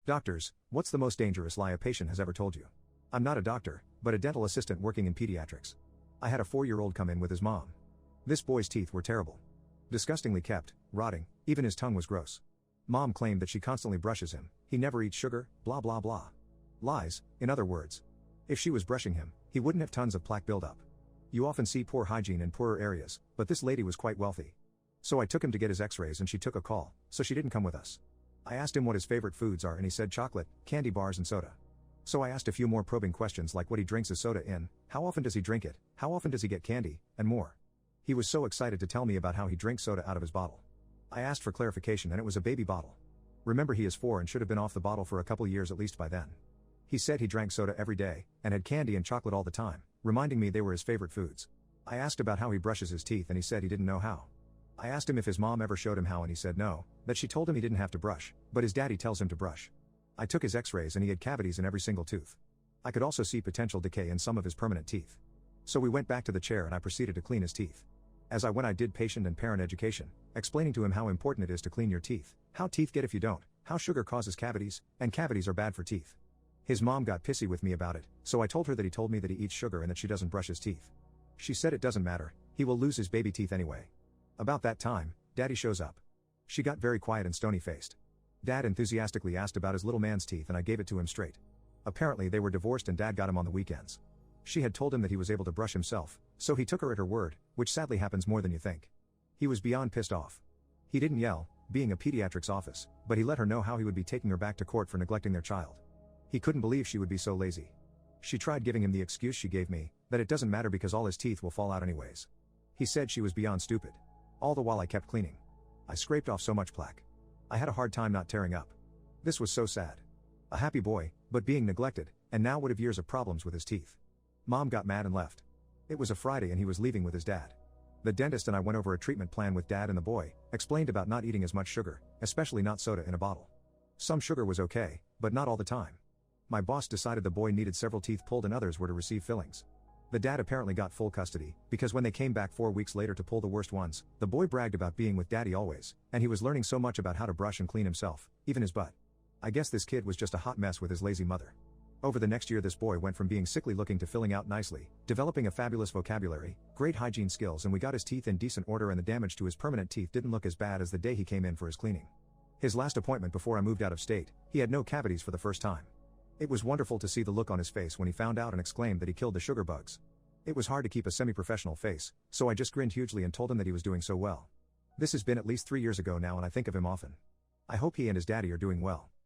Doctors, what's the most dangerous lie a patient has ever told you? I'm not a doctor, but a dental assistant working in pediatrics. I had a 4-year-old come in with his mom. This boy's teeth were terrible. Disgustingly kept, rotting, even his tongue was gross. Mom claimed that she constantly brushes him, he never eats sugar, blah blah blah. Lies, in other words. If she was brushing him, he wouldn't have tons of plaque buildup. You often see poor hygiene in poorer areas, but this lady was quite wealthy. So I took him to get his x-rays and she took a call, so she didn't come with us. I asked him what his favorite foods are and he said chocolate, candy bars and soda. So I asked a few more probing questions like what he drinks his soda in, how often does he drink it, how often does he get candy, and more. He was so excited to tell me about how he drinks soda out of his bottle. I asked for clarification and it was a baby bottle. Remember, he is 4 and should have been off the bottle for a couple years at least by then. He said he drank soda every day, and had candy and chocolate all the time, reminding me they were his favorite foods. I asked about how he brushes his teeth and he said he didn't know how. I asked him if his mom ever showed him how and he said no, that she told him he didn't have to brush, but his daddy tells him to brush. I took his x-rays and he had cavities in every single tooth. I could also see potential decay in some of his permanent teeth. So we went back to the chair and I proceeded to clean his teeth. As I went I did patient and parent education, explaining to him how important it is to clean your teeth, how teeth get if you don't, how sugar causes cavities, and cavities are bad for teeth. His mom got pissy with me about it, so I told her that he told me that he eats sugar and that she doesn't brush his teeth. She said it doesn't matter, he will lose his baby teeth anyway. About that time, Daddy shows up. She got very quiet and stony-faced. Dad enthusiastically asked about his little man's teeth and I gave it to him straight. Apparently they were divorced and Dad got him on the weekends. She had told him that he was able to brush himself, so he took her at her word, which sadly happens more than you think. He was beyond pissed off. He didn't yell, being a pediatrics office, but he let her know how he would be taking her back to court for neglecting their child. He couldn't believe she would be so lazy. She tried giving him the excuse she gave me, that it doesn't matter because all his teeth will fall out anyways. He said she was beyond stupid. All the while I kept cleaning. I scraped off so much plaque. I had a hard time not tearing up. This was so sad. A happy boy, but being neglected, and now would have years of problems with his teeth. Mom got mad and left. It was a Friday and he was leaving with his dad. The dentist and I went over a treatment plan with Dad and the boy, explained about not eating as much sugar, especially not soda in a bottle. Some sugar was okay, but not all the time. My boss decided the boy needed several teeth pulled and others were to receive fillings. The dad apparently got full custody, because when they came back 4 weeks later to pull the worst ones, the boy bragged about being with Daddy always, and he was learning so much about how to brush and clean himself, even his butt. I guess this kid was just a hot mess with his lazy mother. Over the next year this boy went from being sickly looking to filling out nicely, developing a fabulous vocabulary, great hygiene skills, and we got his teeth in decent order and the damage to his permanent teeth didn't look as bad as the day he came in for his cleaning. His last appointment before I moved out of state, he had no cavities for the first time. It was wonderful to see the look on his face when he found out and exclaimed that he killed the sugar bugs. It was hard to keep a semi-professional face, so I just grinned hugely and told him that he was doing so well. This has been at least 3 years ago now and I think of him often. I hope he and his daddy are doing well.